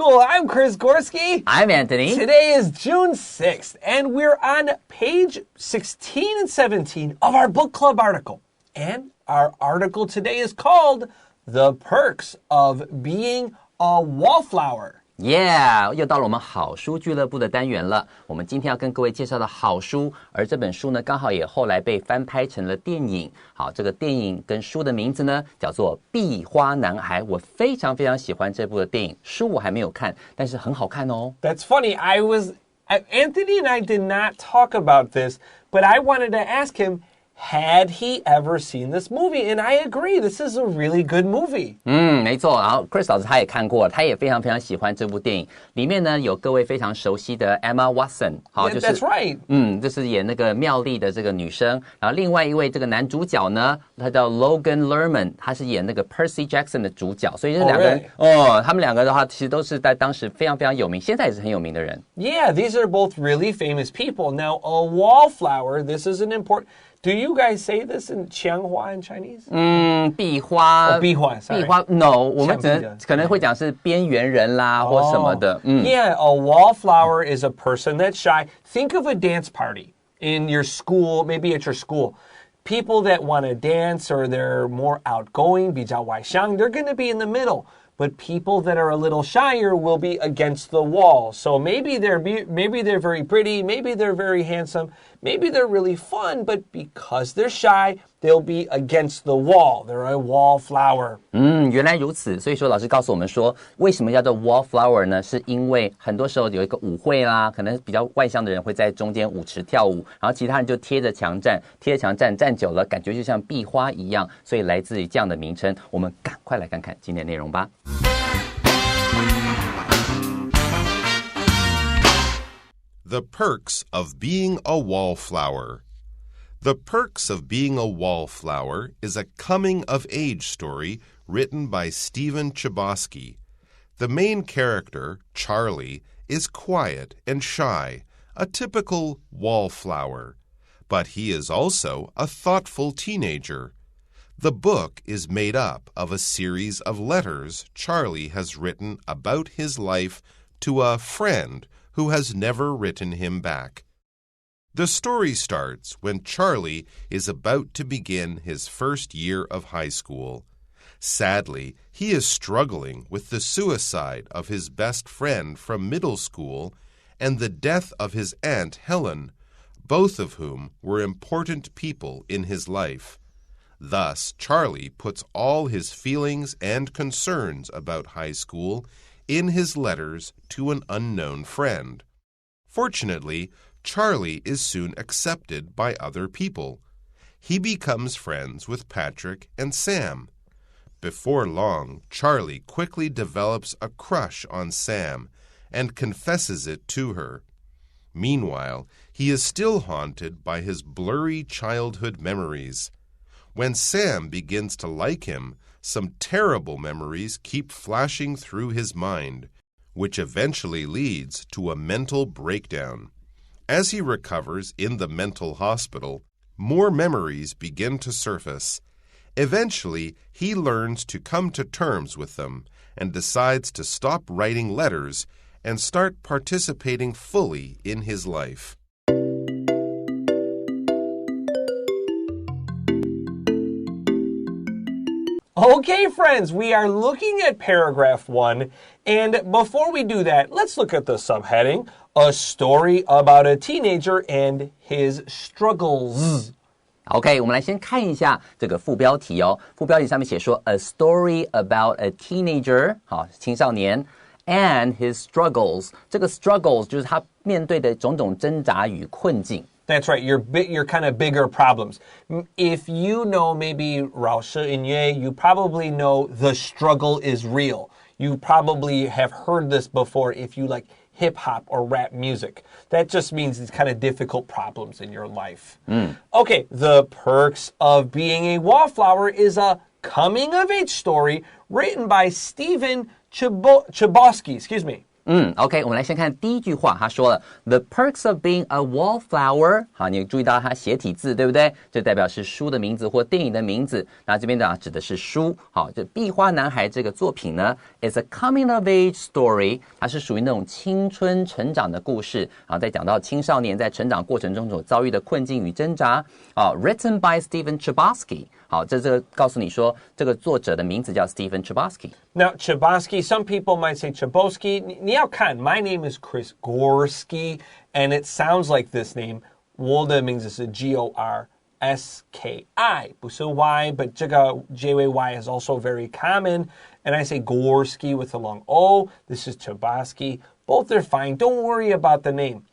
School. I'm Chris Gorski. I'm Antony. Today is June 6th, and we're on page 16 and 17 of our book club article. And our article today is called The Perks of Being a Wallflower.Yeah, 又到了我们好书俱乐部的单元了。我们今天要跟各位介绍的好书，而这本书呢，刚好也后来被翻拍成了电影。好，这个电影跟书的名字呢，叫做《壁花男孩》。我非常非常喜欢这部的电影，书我还没有看，但是很好看哦。That's funny. Anthony and I did not talk about this, but I wanted to ask him.Had he ever seen this movie? And I agree, this is a really good movie. 没错。然后 Chris 老师他也看过，他也非常非常喜欢这部电影。里面呢有各位非常熟悉的 Emma Watson， 好， yeah, that's right. 就是演那个妙丽的这个女生。然后另外一位这个男主角呢，他叫 Logan Lerman， 他是演那个 Percy Jackson 的主角。所以这两个人他们两个的话，其实都是在当时非常非常有名，现在也是很有名的人。Yeah, these are both really famous people. Now, a wallflower, this is an important...Do you guys say this in 墙花 in Chinese? 壁花 壁花 sorry. 壁花 No, 我们可能会讲是边缘人啦或什么的。Yeah, a wallflower is a person that's shy. Think of a dance party in your school, maybe at your school. People that want to dance or they're more outgoing, 比较外向, they're going to be in the middle. But people that are a little shyer will be against the wall. So maybe they're very pretty, maybe they're very handsome, maybe they're really fun, but because they're shy, they'll be against the wall. They're a wallflower. 原来如此。所以说老师告诉我们说，为什么叫做 wallflower 呢？是因为很多时候有一个舞会啦，可能比较外向的人会在中间舞池跳舞，然后其他人就贴着墙站，站久了，感觉就像壁花一样，所以来自于这样的名称。我们赶快来看看今天的内容吧。The Perks of Being a Wallflower. The Perks of Being a Wallflower is a coming-of-age story written by Stephen Chbosky. The main character, Charlie, is quiet and shy, a typical wallflower. But he is also a thoughtful teenager. The book is made up of a series of letters Charlie has written about his life to a friend who has never written him back. The story starts when Charlie is about to begin his first year of high school. Sadly, he is struggling with the suicide of his best friend from middle school and the death of his aunt Helen, both of whom were important people in his life. Thus, Charlie puts all his feelings and concerns about high school in his letters to an unknown friend. Fortunately, Charlie is soon accepted by other people. He becomes friends with Patrick and Sam. Before long, Charlie quickly develops a crush on Sam and confesses it to her. Meanwhile, he is still haunted by his blurry childhood memories. When Sam begins to like him, some terrible memories keep flashing through his mind, which eventually leads to a mental breakdown. As he recovers in the mental hospital, more memories begin to surface. Eventually, he learns to come to terms with them and decides to stop writing letters and start participating fully in his life. Okay, friends, we are looking at paragraph 1, and before we do that, let's look at the subheading, A Story About a Teenager and His Struggles. OK, 我们来先看一下这个副标题哦。副标题上面写说 A story about a teenager， 好，青少年 and his struggles。这个 struggles 就是他面对的种种挣扎与困境。That's right, your kind of bigger problems. If you know maybe 饶舌音乐, you probably know the struggle is real. You probably have heard this before if you like hip-hop or rap music. That just means it's kind of difficult problems in your life. Okay, The Perks of Being a Wallflower is a coming-of-age story written by Stephen Chbosky. OK， 我们来先看第一句话，他说了 The perks of being a wallflower。好，你注意到它斜体字，对不对？这代表是书的名字或电影的名字。那这边呢，指的是书。好，这壁花男孩这个作品呢 ，is a coming of age story， 它是属于那种青春成长的故事。然后再讲到青少年在成长过程中所遭遇的困境与挣扎。Written by Stephen Chbosky。好，这个告诉你说，这个作者的名字叫 Stephen Chbosky。Now, Chbosky, some people might say Chbosky. 你要看, my name is Chris Gorski, and it sounds like this name. 我的名字是 Gorski, 不是 Y, but 这个 JY is also very common. And I say Gorski with a long O. This is Chbosky. Both are fine. Don't worry about the name.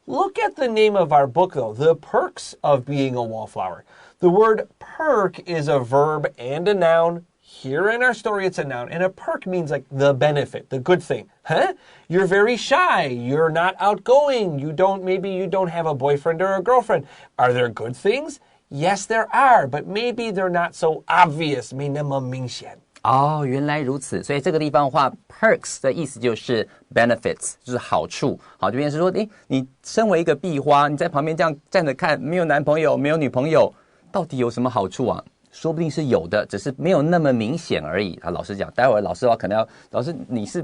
Look at the name of our book, though, The Perks of Being a Wallflower. The word perk is a verb and a noun. Here in our story, it's a noun. And a perk means like the benefit, the good thing. Huh? You're very shy. You're not outgoing. Maybe you don't have a boyfriend or a girlfriend. Are there good things? Yes, there are, but maybe they're not so obvious. 没那么明显。哦，原来如此，所以这个地方的话 perks 的意思就是 benefits， 就是好处。好，这边是说，你身为一个壁花，你在旁边这样站着看，没有男朋友，没有女朋友，到底有什么好处啊？说不定是有的，只是没有那么明显而已。老师讲，待会儿老师的话可能要，老师你是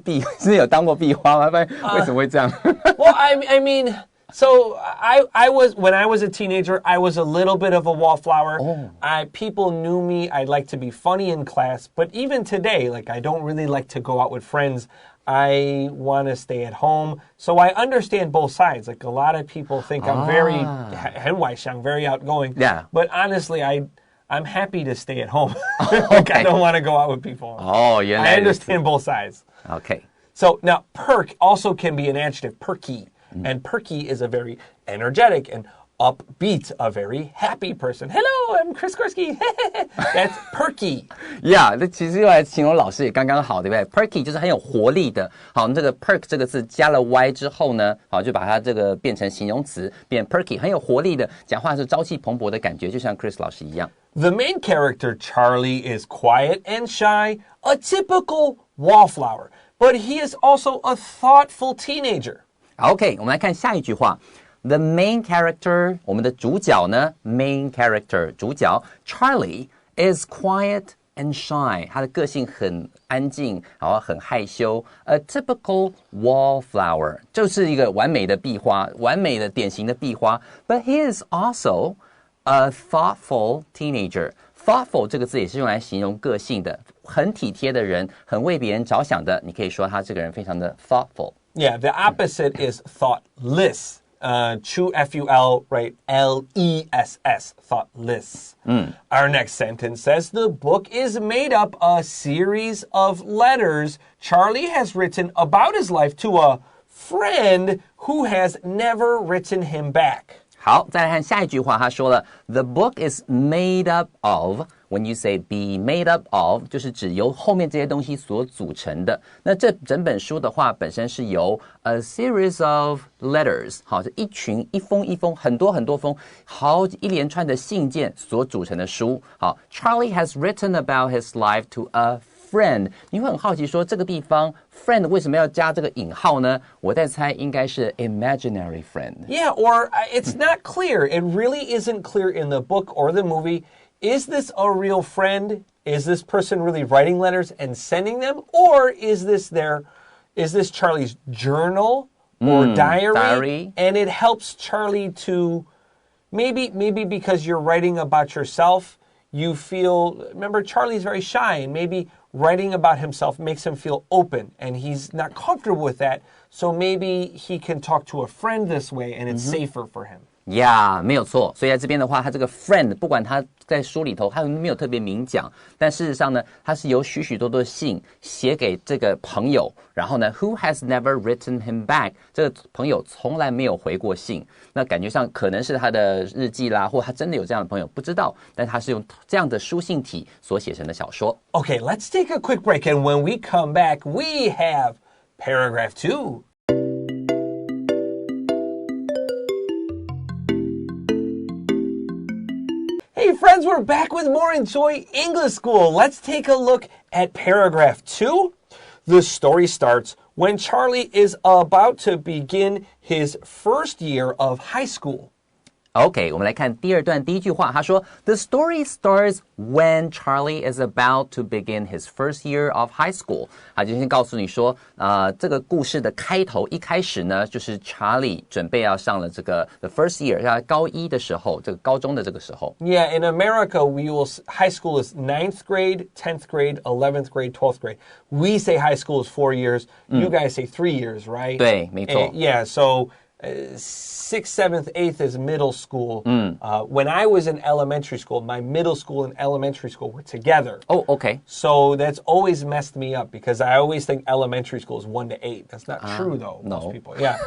有当过壁花吗？为什么会这样？Well, I mean. So when I was a teenager, I was a little bit of a wallflower. People knew me. I like to be funny in class, but even today, like I don't really like to go out with friends. I want to stay at home. So I understand both sides. Like a lot of people think I'm very 很外向, very outgoing. Yeah. But honestly, I'm happy to stay at home. Like I don't want to go out with people. I understand both sides. Okay. So now perk also can be an adjective, perky. And perky is a very energetic and upbeat, a very happy person. Hello, I'm Chris Gorski. That's perky. Yeah, 这其实用来形容老师也刚刚好，对不对 ？Perky 就是很有活力的。好，这个 perk 这个字加了 y 之后呢，好就把它这个变成形容词，变 perky， 很有活力的，讲话是朝气蓬勃的感觉，就像 Chris 老师一样。The main character, Charlie, is quiet and shy, a typical wallflower, but he is also a thoughtful teenager.OK, 我们来看下一句话。The main character, 我们的主角呢 main character, 主角 Charlie is quiet and shy. 他的个性很安静，然后很害羞。A typical wallflower, 就是一个完美的壁花，完美的典型的壁花。But he is also a thoughtful teenager. Thoughtful 这个字也是用来形容个性的，很体贴的人，很为别人着想的。你可以说他这个人非常的 thoughtful。Yeah, the opposite is thoughtless. F-U-L, right? L-E-S-S, thoughtless. Our next sentence says, the book is made up a series of letters Charlie has written about his life to a friend who has never written him back. 好，再来看下一句话，他说了 The book is made up of. When you say be made up of, 就是指由后面这些东西所组成的。那这整本书的话，本身是由 a series of letters, 好，是一封，很多封，一连串的信件所组成的书。好 ，Charlie has written about his life to a friend. 你会很好奇说这个地方 friend 为什么要加这个引号呢？我在猜应该是 imaginary friend. Yeah, or it's not clear. It really isn't clear in the book or the movie.Is this a real friend? Is this person really writing letters and sending them? Or is this Charlie's journal or diary? And it helps Charlie to, maybe because you're writing about yourself, you feel, remember Charlie's very shy and maybe writing about himself makes him feel open and he's not comfortable with that. So maybe he can talk to a friend this way and it's safer for him.Yeah, 没有错。所以在这边的话，他这个 friend 不管他在书里头，他没有特别明讲，但事实上呢，他是有许多的信写给这个朋友，然后呢 ，who has never written him back， 这个朋友从来没有回过信。那感觉上可能是他的日记啦，或他真的有这样的朋友，不知道。但他是用这样的书信体所写成的小说。Okay, let's take a quick break, and when we come back, we have paragraph 2.Hey friends, we're back with more Enjoy English School. Let's take a look at paragraph 2. The story starts when Charlie is about to begin his first year of high school. OK， 我们来看第二段第一句话，他说 The story starts when Charlie is about to begin his first year of high school。他就先告诉你说，这个故事的开头一开始呢，就是 Charlie 准备要上了这个 the first year， 要高一的时候，这个高中的这个时候。Yeah, in America, high school is 9th grade, 10th grade, 11th grade, 12th grade. We say high school is 4 years. You guys say 3 years, right? 对，没错。Yeah, so...6th, 7th, 8th is middle school. When I was in elementary school, my middle school and elementary school were together. Oh, okay. So that's always messed me up because I always think elementary school is 1 to 8. That's not true, though. No. Most people, yeah.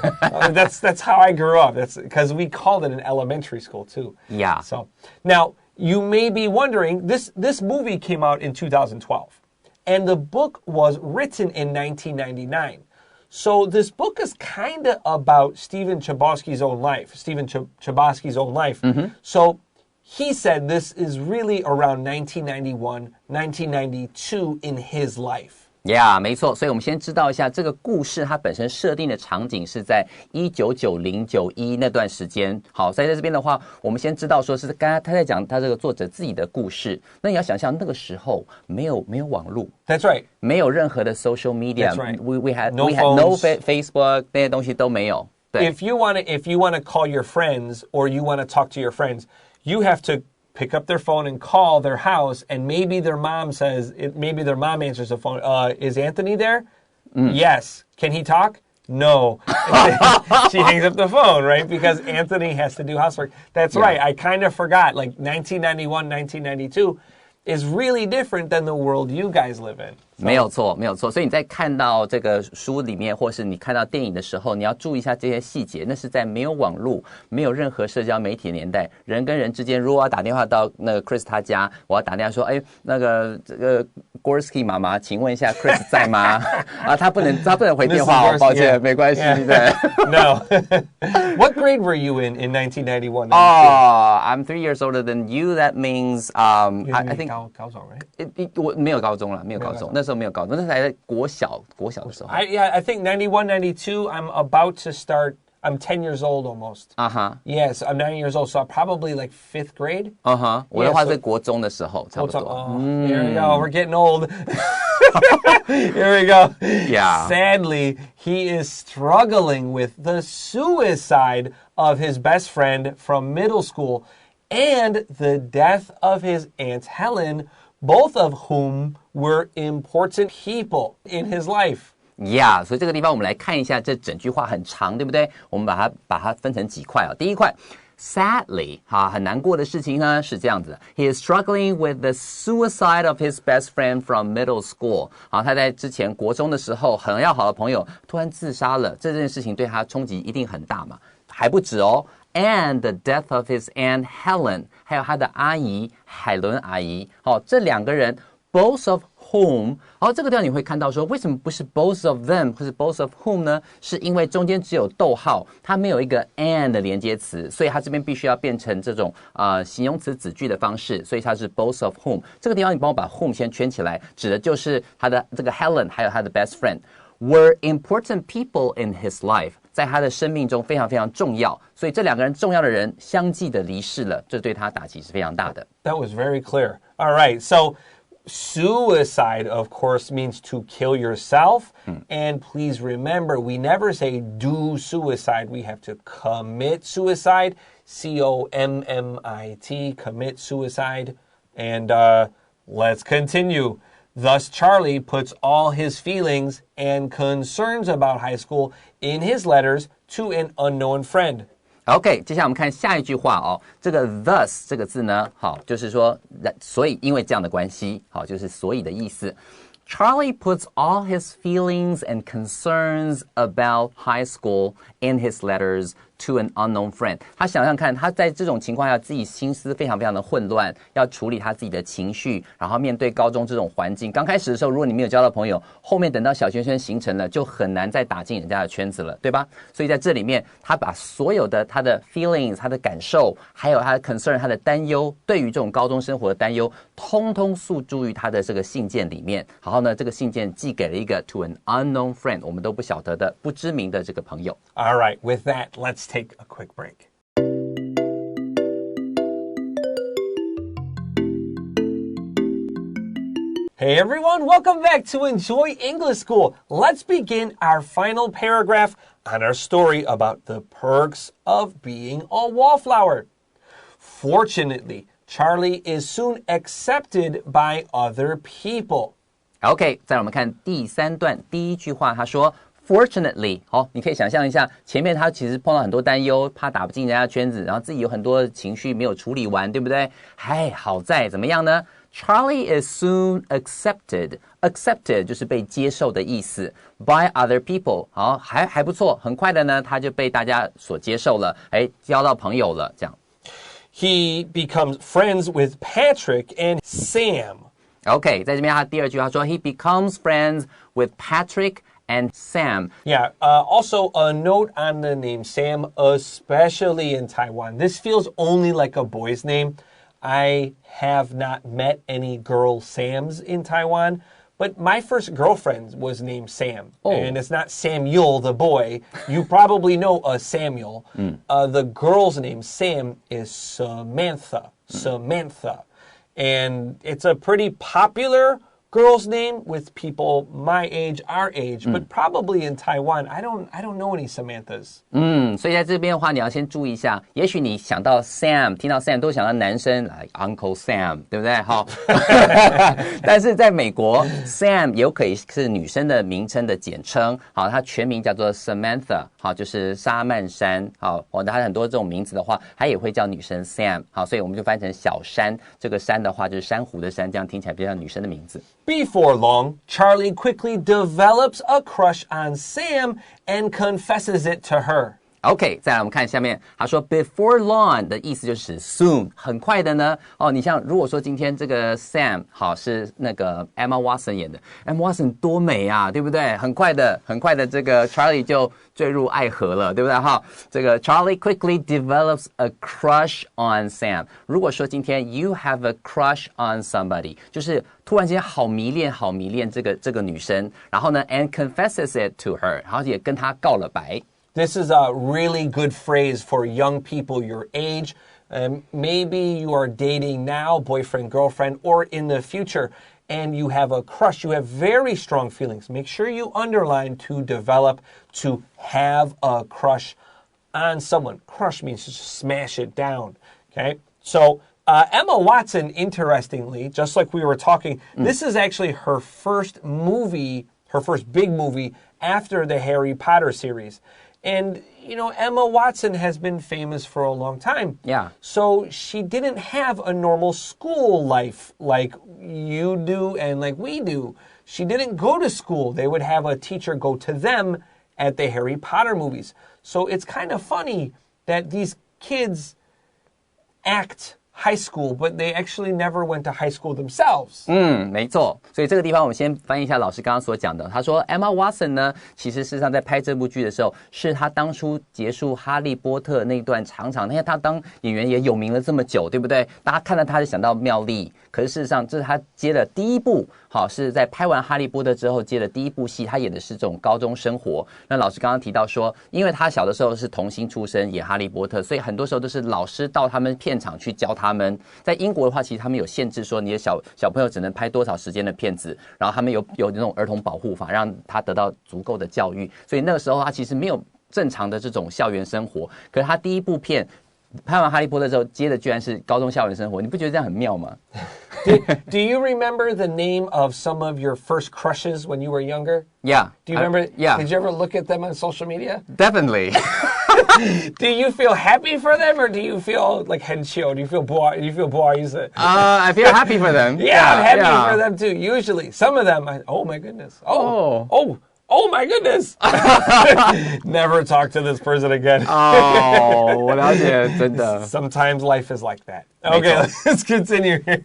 That's how I grew up. That's because we called it an elementary school too. Yeah. So now you may be wondering, this movie came out in 2012, and the book was written in 1999.So this book is kind of about Stephen Chbosky's own life. So he said this is really around 1991, 1992 in his life.Yeah, 没错，所以我们先知道一下这个故事它本身设定的场景是在1990、91那段时间。好，在这边的话，我们先知道说是刚刚他在讲他这个作者自己的故事。那你要想象那个时候没有网络 That's right. 没有任何的 social media. That's right. We had no Facebook 那些东西都没有。对。If you want to call your friends or you want to talk to your friends, you have to pick up their phone and call their house, and maybe their mom answers the phone. Is Anthony there? Yes. Can he talk? No. She hangs up the phone, right? Because Anthony has to do housework. That's right. I kind of forgot. Like 1991, 1992 is really different than the world you guys live in. 没有错，没有错。所以你在看到这个书里面，或是你看到电影的时候，你要注意一下这些细节。那是在没有网络、没有任何社交媒体的年代，人跟人之间，如果要打电话到那个 Chris 他家，我要打电话说，哎，那个这个 Gorski 妈妈，请问一下 Chris 在吗？啊，他不能回电话，哦，抱歉，没关系，对。No. What grade were you in 1991? Oh, I'm 3 years older than you. That means I think 高中 right? 我没有高中了，没有高中，那时候没有高中，那是还在国小的时候。I think 91, 92. I'm about to start. I'm 10 years old almost. Yes, I'm 9 years old, so probably like 5th grade. 我的话是国中的时候，差不多。Here we go. We're getting old. Here we go. Yeah. Sadly, he is struggling with the suicide of his best friend from middle school and the death of his Aunt Helen, both of whom were important people in his life.Yeah, 所以这个地方我们来看一下，这整句话很长，对不对？我们把它分成几块啊。第一块 ，Sadly， 很难过的事情呢是这样子的 ，He is struggling with the suicide of his best friend from middle school。他在之前国中的时候，很要好的朋友突然自杀了，这件事情对他冲击一定很大嘛。还不止哦 ，and the death of his aunt Helen， 还有他的阿姨海伦阿姨，这两个人 both of whom， 这个地方你会看到说，为什么不是 both of them 或是 both of whom 呢？是因为中间只有逗号，它没有一个 and 的连接词，所以它这边必须要变成这种形容词子句的方式，所以它是 both of whom。这个地方你帮我把 whom 先圈起来，指的就是他的这个 Helen 还有他的 best friend were important people in his life， 在他的生命中非常非常重要，所以这两个人重要的人相继的离世了，这对他打击是非常大的。That was very clear. All right, so.Suicide, of course, means to kill yourself. And please remember, we never say do suicide. We have to commit suicide. C-O-M-M-I-T, commit suicide. And let's continue. Thus, Charlie puts all his feelings and concerns about high school in his letters to an unknown friend.OK， 接下来我们看下一句话哦。这个 thus 这个字呢，好，就是说，所以因为这样的关系，好，就是所以的意思。Charlie puts all his feelings and concerns about high school in his letters to an unknown friend. 他想想看，他在这种情况下，自己心思非常非常的混乱，要处理他自己的情绪，然后面对高中这种环境。刚开始的时候，如果你没有交到朋友，后面等到小圈圈形成了，就很难再打进人家的圈子了，对吧？所以在这里面，他把所有的他的 feelings、他的感受，还有他的 concern、他的担忧，对于这种高中生活的担忧，通通诉诸于他的这个信件里面，好好后呢，这个信件寄给了一个 to an unknown friend， 我们都不晓得的不知名的这个朋友。All right, with that, let's take a quick break. Hey everyone, welcome back to Enjoy English School. Let's begin our final paragraph on our story about the perks of being a wallflower. Fortunately, Charlie is soon accepted by other people. OK， 再来我们看第3段第一句话，他说 Fortunately， 你可以想象一下，前面他其实碰到很多担忧，怕打不进人家圈子，然后自己有很多情绪没有处理完，对不对？好在怎么样呢？ Charlie is soon accepted. Accepted 就是被接受的意思 by other people. 好，还不错，很快的呢，他就被大家所接受了，交到朋友了，这样。He becomes friends with Patrick and Sam. OK， 在这边他第二句话说 He becomes friends with Patrick and Sam. Yeah, also a note on the name Sam, especially in Taiwan. This feels only like a boy's name. I have not met any girl Sams in Taiwan, but my first girlfriend was named Sam. And it's not Samuel, the boy. You probably know a Samuel. The girl's name, Sam, is Samantha. Samantha. And it's a pretty popular girl's name with people my age, our age, but probably in Taiwan, I don't know any Samanthas. 所以在这边的话，你要先注意一下。也许你想到 Sam， 听到 Sam 都想到男生，来 Uncle Sam， 对不对？好，但是在美国 ，Sam 也有可以是女生的名称的简称。好，它全名叫做 Samantha， 好，就是莎曼珊。好，它很多这种名字的话，它也会叫女生 Sam。好，所以我们就翻成小珊。这个珊的话就是珊瑚的珊，这样听起来比较像女生的名字。Before long, Charlie quickly develops a crush on Sam and confesses it to her. OK， 再来我们看下面，他说 before long 的意思就是 soon， 很快的呢。你像如果说今天这个 Sam 好是那个 Emma Watson 演的 ，Emma Watson 多美啊，对不对？很快的这个 Charlie 就坠入爱河了，对不对？哈，这个 Charlie quickly develops a crush on Sam。如果说今天 you have a crush on somebody， 就是突然间好迷恋这个女生，然后呢 and confesses it to her， 然后也跟她告了白。This is a really good phrase for young people your age. Maybe you are dating now, boyfriend, girlfriend, or in the future, and you have a crush. You have very strong feelings. Make sure you underline to develop, to have a crush on someone. Crush means to smash it down, okay? So Emma Watson, interestingly, just like we were talking, this is actually her first movie, her first big movie after the Harry Potter series. And, you know, Emma Watson has been famous for a long time. Yeah. So she didn't have a normal school life like you do and like we do. She didn't go to school. They would have a teacher go to them at the Harry Potter movies. So it's kind of funny that these kids act high school, but they actually never went to high school themselves. 没错。所以这个地方我们先翻译一下老师刚刚所讲的。他说 Emma Watson 呢，其实事实上在拍这部剧的时候，是他当初结束哈利波特那段长，因为他当演员也有名了这么久，对不对？大家看到他就想到妙丽，可是事实上这是他接的第一部，好，是在拍完哈利波特之后接的第一部戏，他演的是这种高中生活。那老师刚刚提到说，因为他小的时候是童星出身，演哈利波特，所以很多时候都是老师到他们片场去教他们。在英国的话，其实他们有限制说你的小朋友只能拍多少时间的片子，然后他们有那种儿童保护法，让他得到足够的教育。所以那个时候他其实没有正常的这种校园生活。可是他第一部片拍完哈利波特之后接的居然是高中校园生活，你不觉得这样很妙吗？ Do you remember the name of some of your first crushes when you were younger? Yeah. Do you remember? Yeah. Did you ever look at them on social media? Definitely. Do you feel happy for them or do you feel like henshio? Do you feel boy? I feel happy for them. Yeah, I'm happy for them too. Usually, some of them, oh my goodness. Oh my goodness. Never talk to this person again. 我了解，真的。Sometimes life is like that. Okay, let's continue here.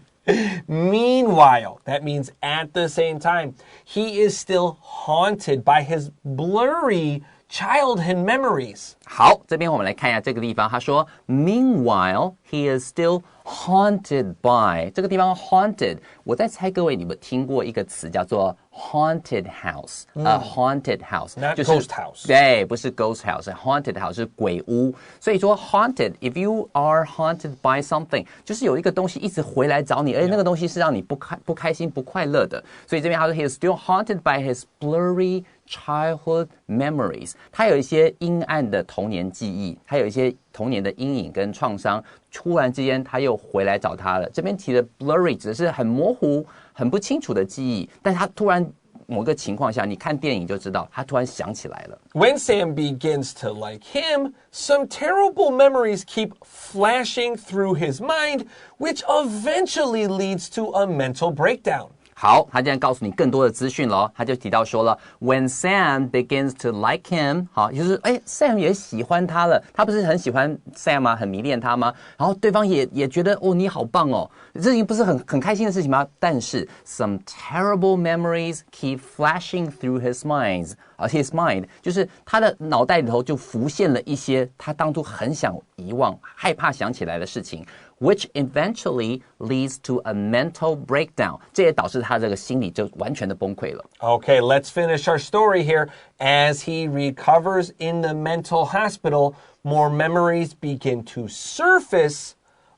Meanwhile, that means at the same time, he is still haunted by his blurry childhood memories. 好，这边我们来看一下这个地方，他说 Meanwhile, he is still haunted by 这个地方 haunted 我在猜各位你们听过一个词叫做 haunted house haunted house Not 就是 ghost house 对，不是 ghost house haunted house 是鬼屋所以说 haunted if you are haunted by something 就是有一个东西一直回来找你而且那个东西是让你不开心不快乐的所以这边他说 he is still haunted by his blurry childhood memories 他有一些阴暗的童年记忆他有一些童年的阴影跟创伤突然之间他又回来找他了这边提的 blurry 只是很模糊很不清楚的记忆但他突然某个情况下你看电影就知道他突然想起来了 When Sam begins to like him, some terrible memories keep flashing through his mind, which eventually leads to a mental breakdown. 好，他现在告诉你更多的资讯了他就提到说了 When Sam begins to like him 好，就是Sam 也喜欢他了他不是很喜欢 Sam 吗很迷恋他吗然后对方也觉得你好棒哦这已经不是很开心的事情吗但是 Some terrible memories keep flashing through his mind 就是他的脑袋里头就浮现了一些他当初很想遗忘害怕想起来的事情which eventually leads to a mental breakdown 这也导致他这个心理就完全的崩溃了 Okay, let's finish our story here. As he recovers in the mental hospital, more memories begin to surface.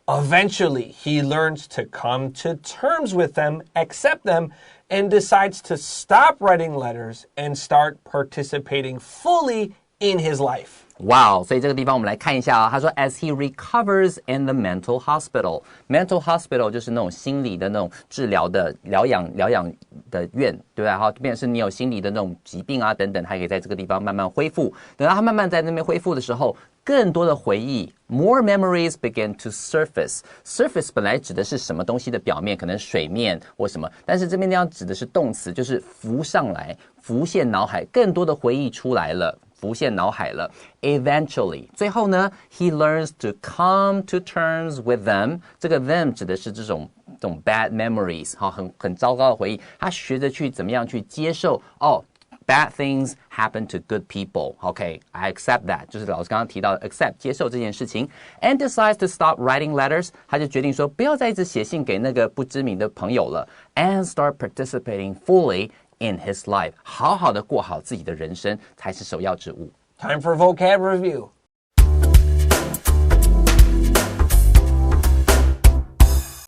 Eventually, he learns to come to terms with them, accept them, and decides to stop writing letters and start participating fully in his life. Wow, 所以这个地方我们来看一下他说 as he recovers in the mental hospital. Mental hospital 就是那种心理的那种治疗的疗养的院，对吧？好，变成是你有心理的那种疾病啊等等，他可以在这个地方慢慢恢复。等到他慢慢在那边恢复的时候，更多的回忆 more memories begin to surface. Surface 本来指的是什么东西的表面，可能水面或什么，但是这边地方指的是动词，就是浮上来，浮现脑海，更多的回忆出来了。浮现脑海了 Eventually 最后呢 He learns to come to terms with them 这个 them 指的是这种 bad memories 很糟糕的回忆他学着去怎么样去接受bad things happen to good people Okay I accept that 就是老师刚刚提到的 accept 接受这件事情 and decides to stop writing letters 他就决定说不要再一直写信给那个不知名的朋友了 and start participating fully in his life 好好的过好自己的人生才是首要之务 Time for vocab review.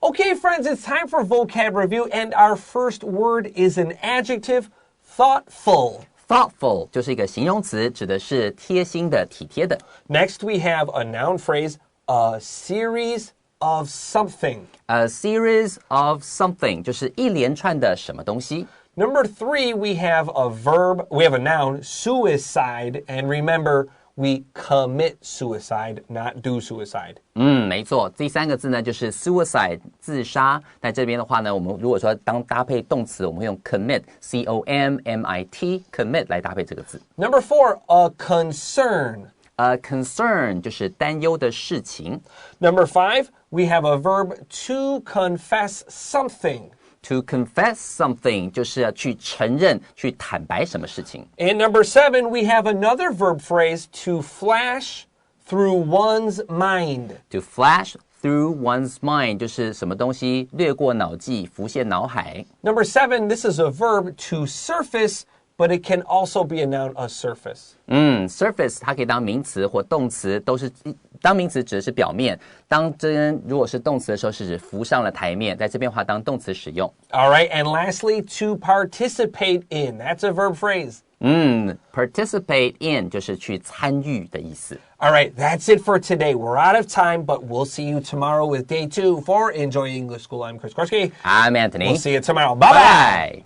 Okay, friends, it's time for vocab review, and our first word is an adjective, thoughtful. Thoughtful 就是一个形容词，指的是贴心的、体贴的。Next, we have a noun phrase, a series of something. A series of something 就是一连串的什么东西。Number 3, we have a noun, suicide, and remember, we commit suicide, not do suicide. 没错，第三个字呢就是 suicide 自杀。那这边的话呢，我们如果说当搭配动词，我们会用 commit C-O-M-M-I-T commit 来搭配这个字。Number 4, a concern. A concern 就是担忧的事情。Number 5, we have a verb to confess something. To confess something 就是要去承认、去坦白什么事情。And number 7, we have another verb phrase, to flash through one's mind. To flash through one's mind 就是什么东西掠过脑际、浮现脑海。Number 7, this is a verb to surface, but it can also be a noun, a surface. Surface 它可以当名词或动词，都是当名词指的是表面，当这边如果是动词的时候是指浮上了台面，在这边的话当动词使用。All right, and lastly, to participate in. That's a verb phrase. Participate in 就是去参与的意思。All right, that's it for today. We're out of time, but we'll see you tomorrow with day 2 for Enjoy English School. I'm Chris Korsky. I'm Anthony. We'll see you tomorrow. Bye-bye. Bye.